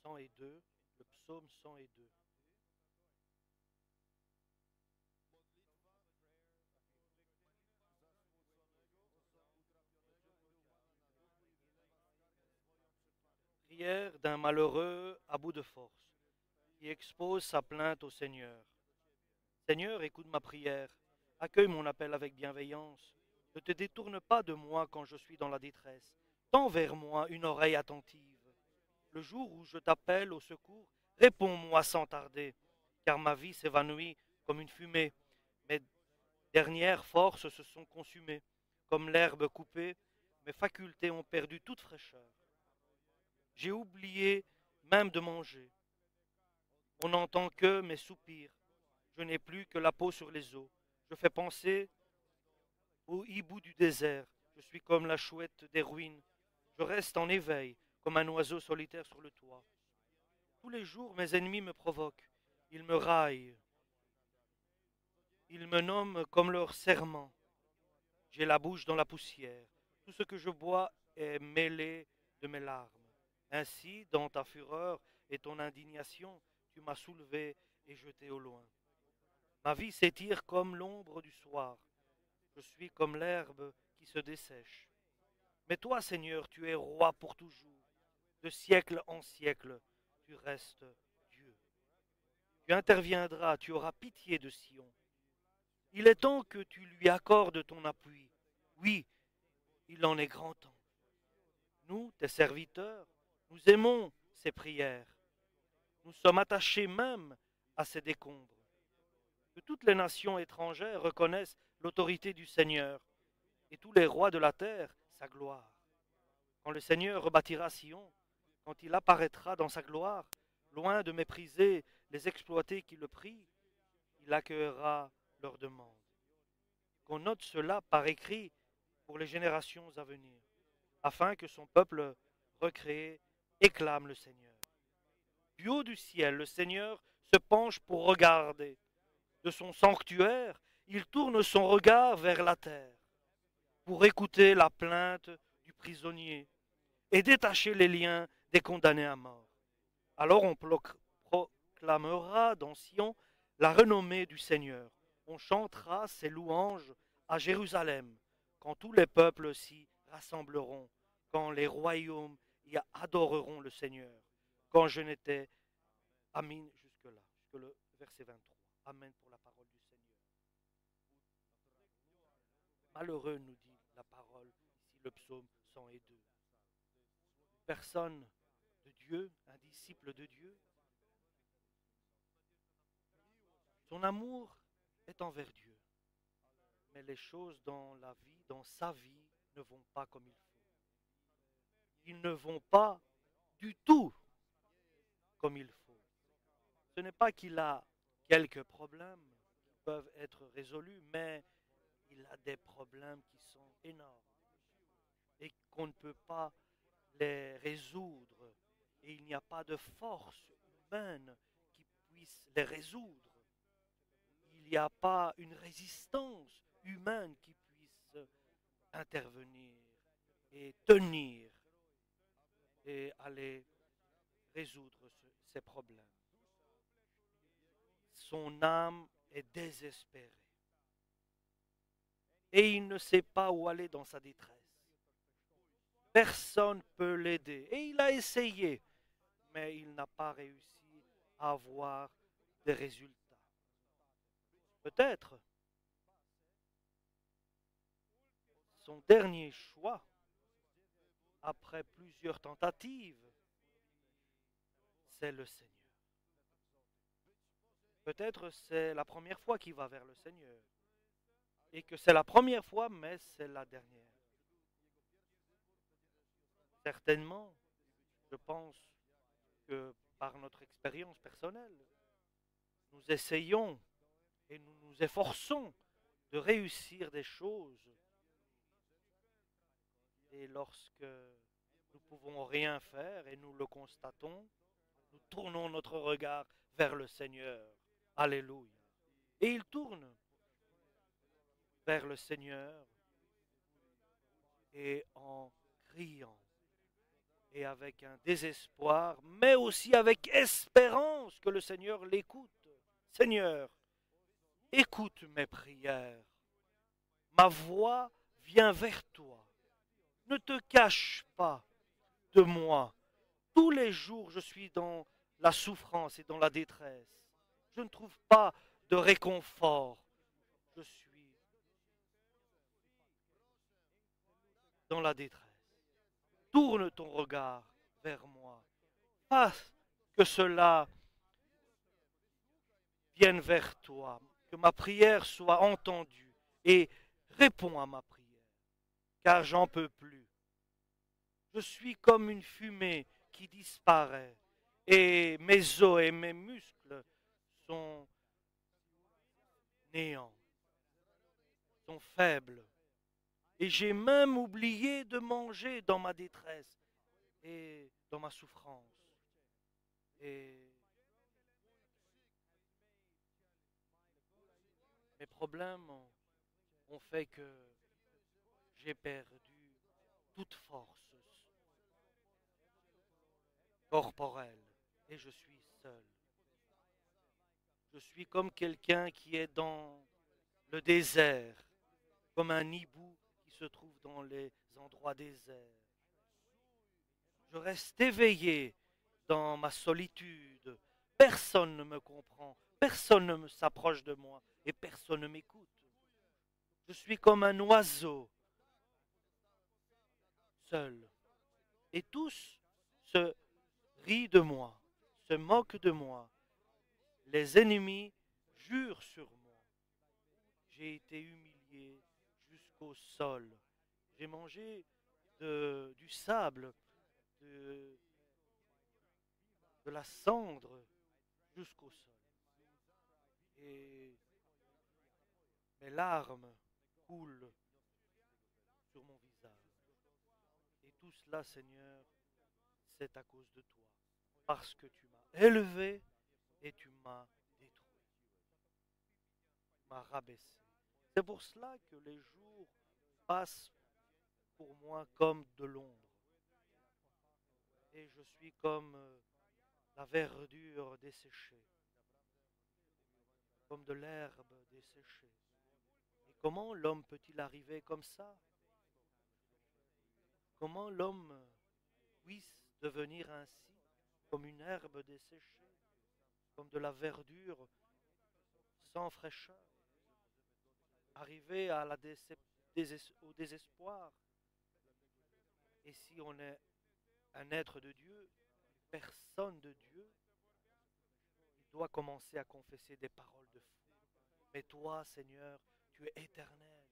102, le psaume 102. Prière d'un malheureux à bout de force, qui expose sa plainte au Seigneur. Seigneur, écoute ma prière, accueille mon appel avec bienveillance. Ne te détourne pas de moi quand je suis dans la détresse. Tends vers moi une oreille attentive. Le jour où je t'appelle au secours, réponds-moi sans tarder, car ma vie s'évanouit comme une fumée. Mes dernières forces se sont consumées. Comme l'herbe coupée, mes facultés ont perdu toute fraîcheur. J'ai oublié même de manger. On n'entend que mes soupirs. Je n'ai plus que la peau sur les os. Je fais penser au hibou du désert. Je suis comme la chouette des ruines. Je reste en éveil, comme un oiseau solitaire sur le toit. Tous les jours, mes ennemis me provoquent. Ils me raillent. Ils me nomment comme leur serment. J'ai la bouche dans la poussière. Tout ce que je bois est mêlé de mes larmes. Ainsi, dans ta fureur et ton indignation, tu m'as soulevé et jeté au loin. Ma vie s'étire comme l'ombre du soir. Je suis comme l'herbe qui se dessèche. Mais toi, Seigneur, tu es roi pour toujours. De siècle en siècle, tu restes Dieu. Tu interviendras, tu auras pitié de Sion. Il est temps que tu lui accordes ton appui. Oui, il en est grand temps. Nous, tes serviteurs, nous aimons ces prières. Nous sommes attachés même à ces décombres. Que toutes les nations étrangères reconnaissent l'autorité du Seigneur et tous les rois de la terre sa gloire. Quand le Seigneur rebâtira Sion, quand il apparaîtra dans sa gloire, loin de mépriser les exploités qui le prient, il accueillera leurs demandes. Qu'on note cela par écrit pour les générations à venir, afin que son peuple recréé acclame le Seigneur. Du haut du ciel, le Seigneur se penche pour regarder. De son sanctuaire, il tourne son regard vers la terre, pour écouter la plainte du prisonnier et détacher les liens des condamnés à mort. Alors on proclamera dans Sion la renommée du Seigneur. On chantera ses louanges à Jérusalem, quand tous les peuples s'y rassembleront, quand les royaumes y adoreront le Seigneur. Quand je n'étais, Amen, jusque-là, jusque le verset 23. Amen pour la parole du Seigneur. Malheureux, nous dit la parole, ici le psaume 102. Personne de Dieu, un disciple de Dieu, son amour est envers Dieu. Mais les choses dans la vie, dans sa vie, ne vont pas comme il faut. Ils ne vont pas du tout comme il faut. Ce n'est pas qu'il a quelques problèmes qui peuvent être résolus, mais il a des problèmes qui sont énormes et qu'on ne peut pas les résoudre. Et il n'y a pas de force humaine qui puisse les résoudre. Il n'y a pas une résistance humaine qui puisse intervenir et tenir et aller résoudre ces problèmes. Son âme est désespérée et il ne sait pas où aller dans sa détresse. Personne ne peut l'aider et il a essayé, mais il n'a pas réussi à avoir des résultats. Peut-être son dernier choix, après plusieurs tentatives, c'est le Seigneur. Peut-être c'est la première fois qu'il va vers le Seigneur. Et que c'est la première fois, mais c'est la dernière. Certainement, je pense que par notre expérience personnelle, nous essayons et nous nous efforçons de réussir des choses. Et lorsque nous ne pouvons rien faire et nous le constatons, nous tournons notre regard vers le Seigneur. Alléluia. Et il tourne vers le Seigneur et en criant, et avec un désespoir, mais aussi avec espérance que le Seigneur l'écoute. Seigneur, écoute mes prières. Ma voix vient vers toi. Ne te cache pas de moi. Tous les jours, je suis dans la souffrance et dans la détresse. Je ne trouve pas de réconfort. Je suis dans la détresse. Tourne ton regard vers moi. Fasse que cela vienne vers toi, que ma prière soit entendue et réponds à ma prière, car j'en peux plus. Je suis comme une fumée qui disparaît et mes os et mes muscles sont néants, sont faibles. Et j'ai même oublié de manger dans ma détresse et dans ma souffrance. Et mes problèmes ont fait que j'ai perdu toute force corporelle et je suis seul. Je suis comme quelqu'un qui est dans le désert, comme un hibou qui se trouve dans les endroits déserts. Je reste éveillé dans ma solitude. Personne ne me comprend, personne ne s'approche de moi et personne ne m'écoute. Je suis comme un oiseau, seul. Et tous se rient de moi, se moquent de moi. Les ennemis jurent sur moi. J'ai été humilié jusqu'au sol. J'ai mangé du sable, de, de la cendre jusqu'au sol. Et mes larmes coulent sur mon visage. Et tout cela, Seigneur, c'est à cause de toi. Parce que tu m'as élevé et tu m'as détruit. Tu m'as rabaissé. C'est pour cela que les jours passent pour moi comme de l'ombre. Et je suis comme la verdure desséchée, comme de l'herbe desséchée. Et comment l'homme peut-il arriver comme ça? Comment l'homme puisse devenir ainsi, comme une herbe desséchée, comme de la verdure sans fraîcheur, arriver à au désespoir? Et si on est un être de Dieu, une personne de Dieu, il doit commencer à confesser des paroles de foi. Mais toi, Seigneur, tu es éternel.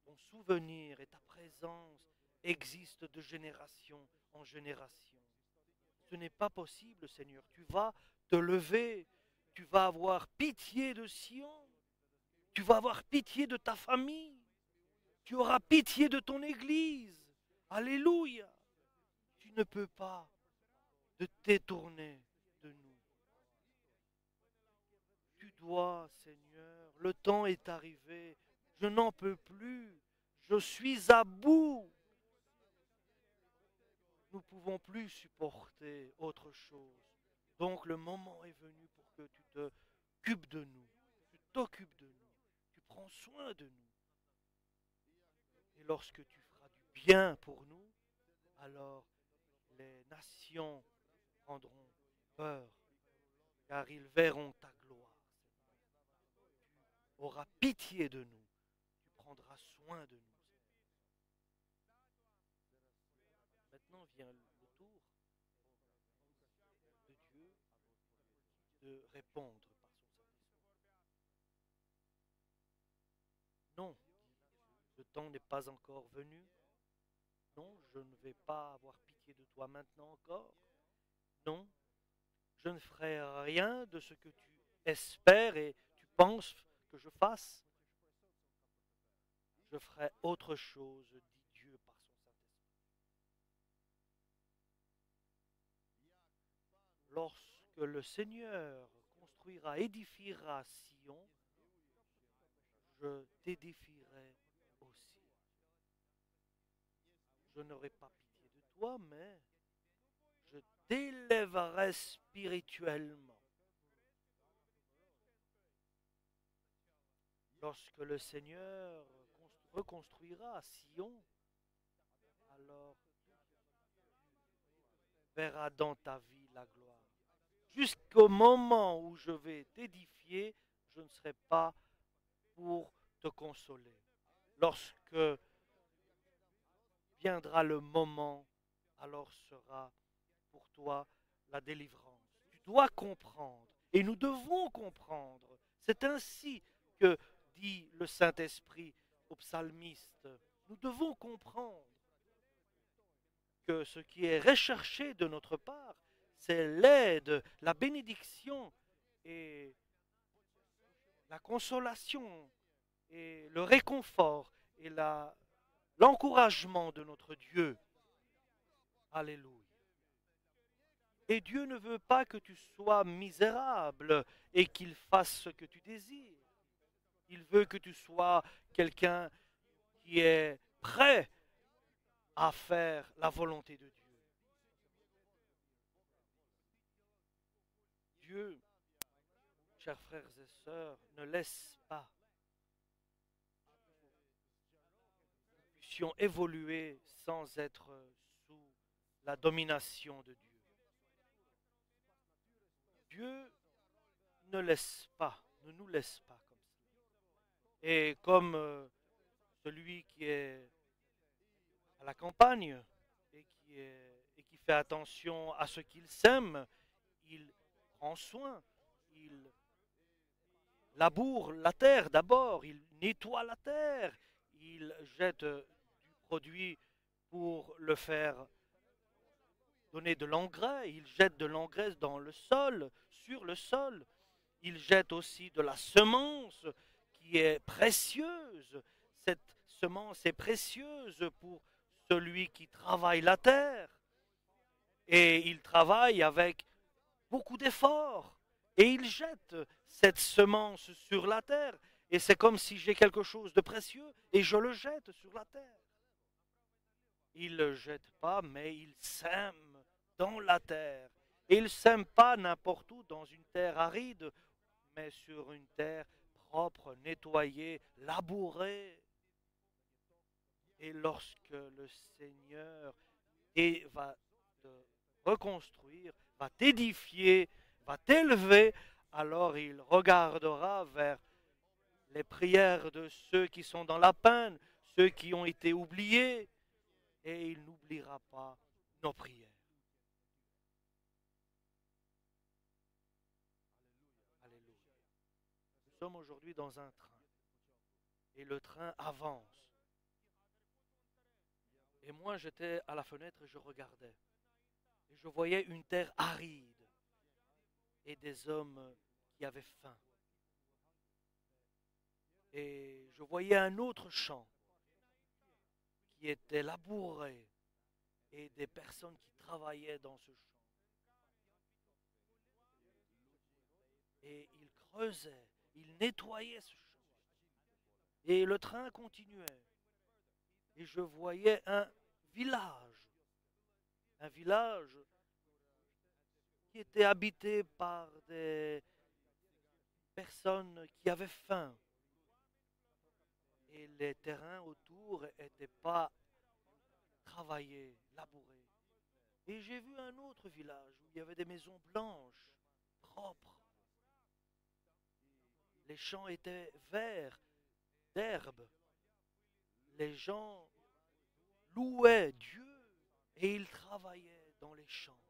Ton souvenir et ta présence existent de génération en génération. Ce n'est pas possible, Seigneur. Tu vas te lever, tu vas avoir pitié de Sion, tu vas avoir pitié de ta famille, tu auras pitié de ton Église. Alléluia. Tu ne peux pas te détourner de nous. Tu dois, Seigneur, le temps est arrivé, je n'en peux plus, je suis à bout. Nous ne pouvons plus supporter autre chose. Donc le moment est venu pour que tu t'occupes de nous, tu t'occupes de nous, tu prends soin de nous. Et lorsque tu feras du bien pour nous, alors les nations prendront peur, car ils verront ta gloire. Tu auras pitié de nous, tu prendras soin de nous. Maintenant vient le tour de Dieu de répondre par son Saint-Esprit. Non, le temps n'est pas encore venu. Non, je ne vais pas avoir pitié de toi maintenant encore. Non, je ne ferai rien de ce que tu espères et tu penses que je fasse. Je ferai autre chose, dit Dieu par son Saint-Esprit. Lorsque le Seigneur construira, édifiera Sion, je t'édifierai aussi. je n'aurai pas pitié de toi, mais je t'élèverai spirituellement. Lorsque le Seigneur reconstruira Sion, alors tu verras dans ta vie la gloire. Jusqu'au moment où je vais t'édifier, je ne serai pas pour te consoler. Lorsque viendra le moment, alors sera pour toi la délivrance. Tu dois comprendre, et nous devons comprendre. C'est ainsi que dit le Saint-Esprit au psalmiste. Nous devons comprendre que ce qui est recherché de notre part, c'est l'aide, la bénédiction et la consolation et le réconfort et l'encouragement de notre Dieu. Alléluia. Et Dieu ne veut pas que tu sois misérable et qu'il fasse ce que tu désires. Il veut que tu sois quelqu'un qui est prêt à faire la volonté de Dieu. Dieu, chers frères et sœurs, ne laisse pas que nous puissions évoluer sans être sous la domination de Dieu. Dieu ne laisse pas, ne nous laisse pas comme ça. Et comme celui qui est à la campagne et qui fait attention à ce qu'il sème, il prend soin, il laboure la terre d'abord, il nettoie la terre, il jette du produit pour le faire donner de l'engrais, il jette de l'engrais dans le sol, sur le sol, il jette aussi de la semence qui est précieuse. Cette semence est précieuse pour celui qui travaille la terre. Et il travaille avec beaucoup d'efforts. Et il jette cette semence sur la terre. Et c'est comme si j'ai quelque chose de précieux et je le jette sur la terre. Il ne le jette pas, mais il sème dans la terre. Et il ne sème pas n'importe où dans une terre aride, mais sur une terre propre, nettoyée, labourée. Et lorsque le Seigneur va te reconstruire, va t'édifier, va t'élever, alors il regardera vers les prières de ceux qui sont dans la peine, ceux qui ont été oubliés, et il n'oubliera pas nos prières. Alléluia. Nous sommes aujourd'hui dans un train, et le train avance. Et moi, j'étais à la fenêtre et je regardais. Et je voyais une terre aride et des hommes qui avaient faim. Et je voyais un autre champ qui était labouré et des personnes qui travaillaient dans ce champ. Et ils creusaient, ils nettoyaient ce champ. Et le train continuait. Et je voyais un village qui était habité par des personnes qui avaient faim. Et les terrains autour n'étaient pas travaillés, labourés. Et j'ai vu un autre village où il y avait des maisons blanches, propres. Les champs étaient verts, d'herbe. Les gens louaient Dieu et ils travaillaient dans les champs.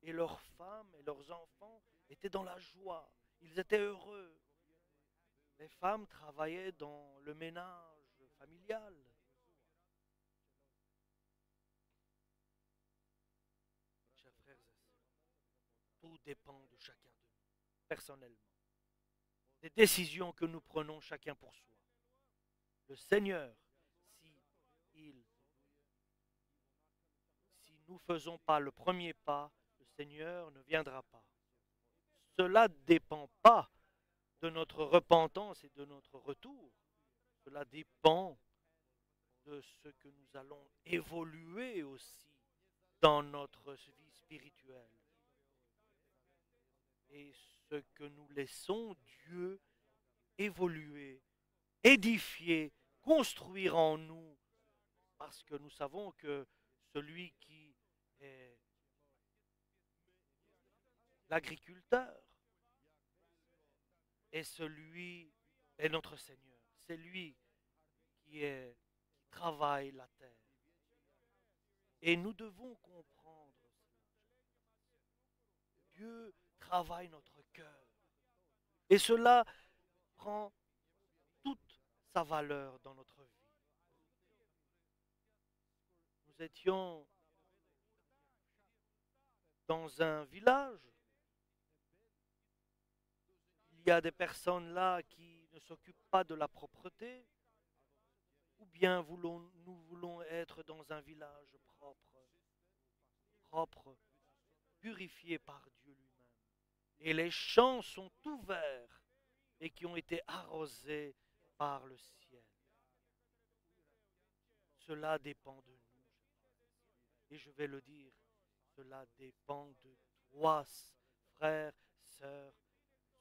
Et leurs femmes et leurs enfants étaient dans la joie. Ils étaient heureux. Les femmes travaillaient dans le ménage familial. Chers frères et sœurs, tout dépend de chacun de nous, personnellement. Des décisions que nous prenons chacun pour soi. Le Seigneur, si nous ne faisons pas le premier pas, le Seigneur ne viendra pas. Cela ne dépend pas de notre repentance et de notre retour. Cela dépend de ce que nous allons évoluer aussi dans notre vie spirituelle. Et ce que nous laissons Dieu évoluer, édifier, construire en nous, parce que nous savons que celui qui est l'agriculteur est celui est notre Seigneur. C'est lui qui travaille la terre. Et nous devons comprendre Dieu travaille notre cœur. Et cela prend toute sa valeur dans notre vie. Nous étions dans un village. Il y a des personnes là qui ne s'occupent pas de la propreté. Ou bien nous voulons être dans un village propre, purifié par Dieu lui-même. Et les champs sont ouverts et qui ont été arrosés par le ciel. Cela dépend de nous. Et je vais le dire, cela dépend de toi, frères, sœurs.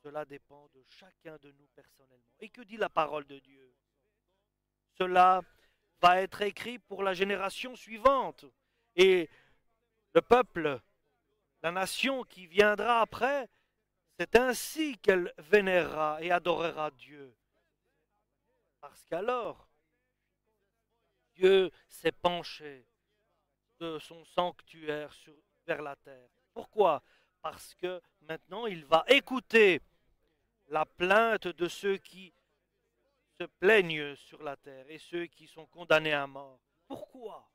Cela dépend de chacun de nous personnellement. Et que dit la parole de Dieu? Cela va être écrit pour la génération suivante. Et le peuple, la nation qui viendra après, c'est ainsi qu'elle vénérera et adorera Dieu. Parce qu'alors, Dieu s'est penché de son sanctuaire vers la terre. Pourquoi? Parce que maintenant, il va écouter la plainte de ceux qui se plaignent sur la terre et ceux qui sont condamnés à mort. Pourquoi?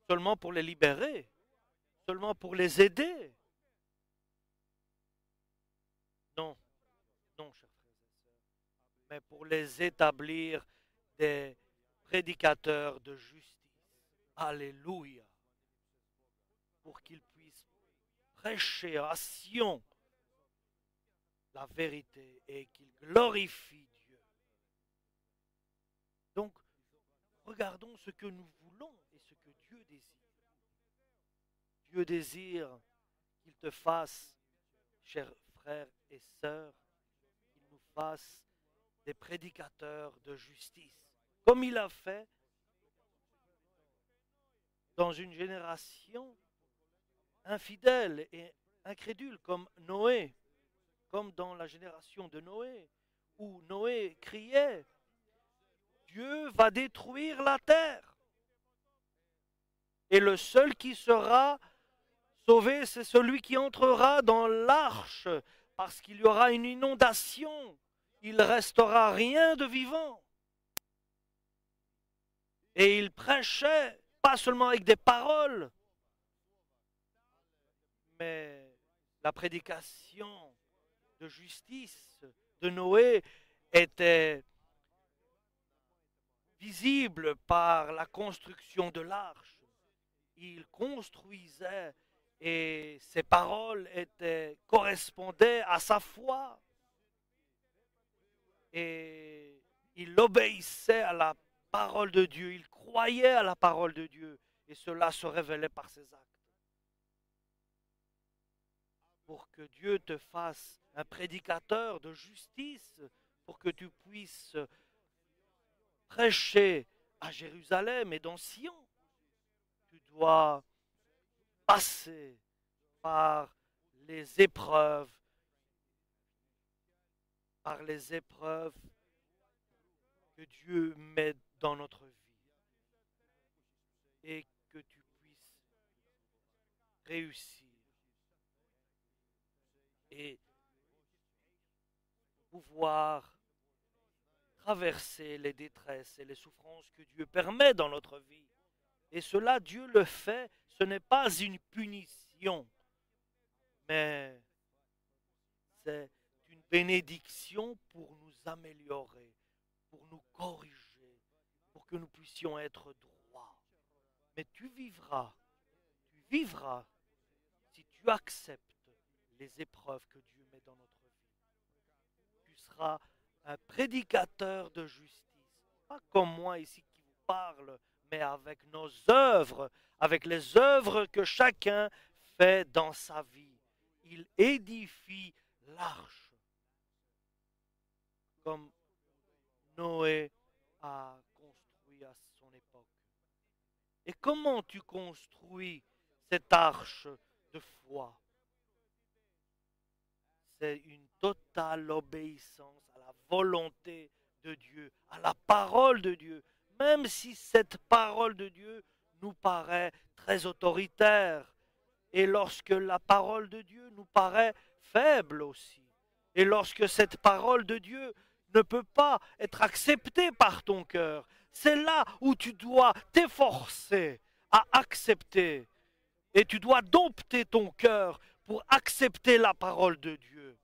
Seulement pour les libérer? Seulement pour les aider? Non, non, chers frères et sœurs, mais pour les établir des prédicateurs de justice. Alléluia. Pour qu'ils puissent prêcher à Sion la vérité et qu'ils glorifient Dieu. Donc, regardons ce que nous voulons et ce que Dieu désire. Dieu désire qu'il te fasse, chers frères et sœurs, qu'il nous fasse des prédicateurs de justice, comme il a fait dans une génération infidèle et incrédule comme Noé, comme dans la génération de Noé, où Noé criait, Dieu va détruire la terre. Et le seul qui sera sauvé, c'est celui qui entrera dans l'arche, parce qu'il y aura une inondation. Il ne restera rien de vivant. Et il prêchait, pas seulement avec des paroles, mais la prédication de justice de Noé était visible par la construction de l'arche. Il construisait et ses paroles correspondaient à sa foi. Et il obéissait à la parole de Dieu, il croyait à la parole de Dieu, et cela se révélait par ses actes. Pour que Dieu te fasse un prédicateur de justice, pour que tu puisses prêcher à Jérusalem et dans Sion, tu dois passer par les épreuves, que Dieu met dans notre vie, et que tu puisses réussir et pouvoir traverser les détresses et les souffrances que Dieu permet dans notre vie. Et cela, Dieu le fait, ce n'est pas une punition, mais c'est une bénédiction pour nous améliorer, pour nous corriger, pour que nous puissions être droits. Mais tu vivras si tu acceptes les épreuves que Dieu met dans notre vie. Tu seras un prédicateur de justice, pas comme moi ici parle, mais avec nos œuvres, avec les œuvres que chacun fait dans sa vie. Il édifie l'arche, comme Noé a construit à son époque. Et comment tu construis cette arche de foi? C'est une totale obéissance à la volonté de Dieu, à la parole de Dieu, même si cette parole de Dieu nous paraît très autoritaire, et lorsque la parole de Dieu nous paraît faible aussi, et lorsque cette parole de Dieu ne peut pas être acceptée par ton cœur, c'est là où tu dois t'efforcer à accepter, et tu dois dompter ton cœur pour accepter la parole de Dieu.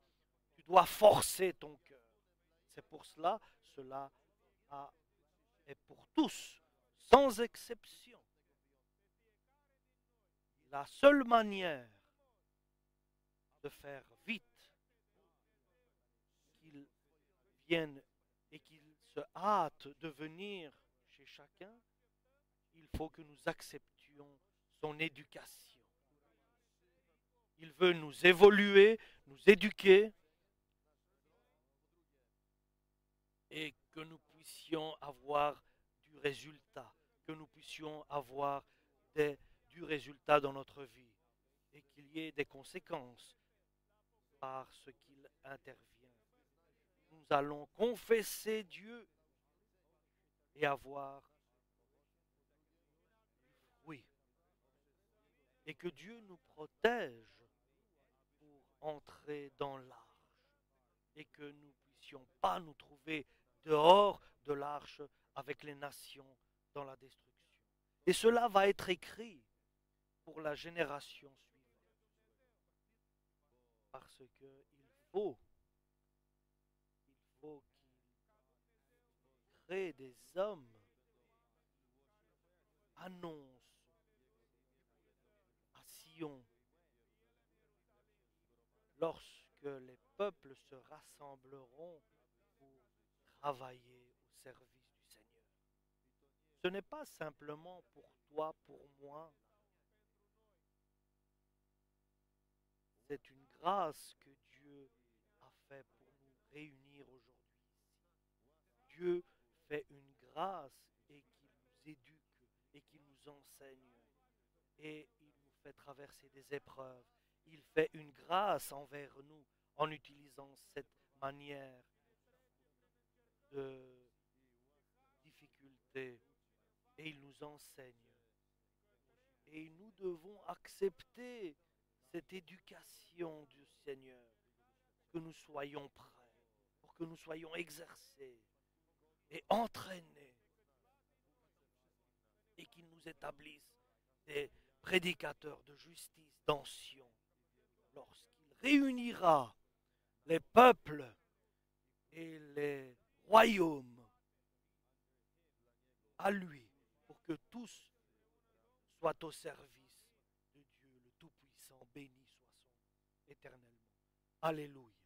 Tu dois forcer ton cœur. C'est pour cela, cela est pour tous, sans exception. La seule manière de faire vite qu'ils viennent et qu'ils se hâtent de venir chez chacun, il faut que nous acceptions son éducation. Il veut nous évoluer, nous éduquer, et que nous puissions avoir du résultat, que nous puissions avoir du résultat dans notre vie, et qu'il y ait des conséquences par ce qu'il intervient. Nous allons confesser Dieu et avoir du fruit. Et que Dieu nous protège pour entrer dans l'arche. Et que nous ne puissions pas nous trouver dehors de l'arche avec les nations dans la destruction. Et cela va être écrit pour la génération suivante. Parce qu'il faut qu'il crée des hommes annoncent à Sion lorsque les peuples se rassembleront pour travailler au service du Seigneur. Ce n'est pas simplement pour toi, pour moi. C'est une grâce que Dieu a fait pour nous réunir aujourd'hui. Dieu fait une grâce et qui nous éduque et qui nous enseigne. Et il nous fait traverser des épreuves. Il fait une grâce envers nous en utilisant cette manière de difficulté. Et il nous enseigne. Et nous devons accepter cette éducation du Seigneur, que nous soyons prêts, pour que nous soyons exercés et entraînés, et qu'il nous établisse des prédicateurs de justice dans Sion, lorsqu'il réunira les peuples et les royaumes à lui, pour que tous soient au service de Dieu le Tout-Puissant, béni soit son éternellement. Alléluia.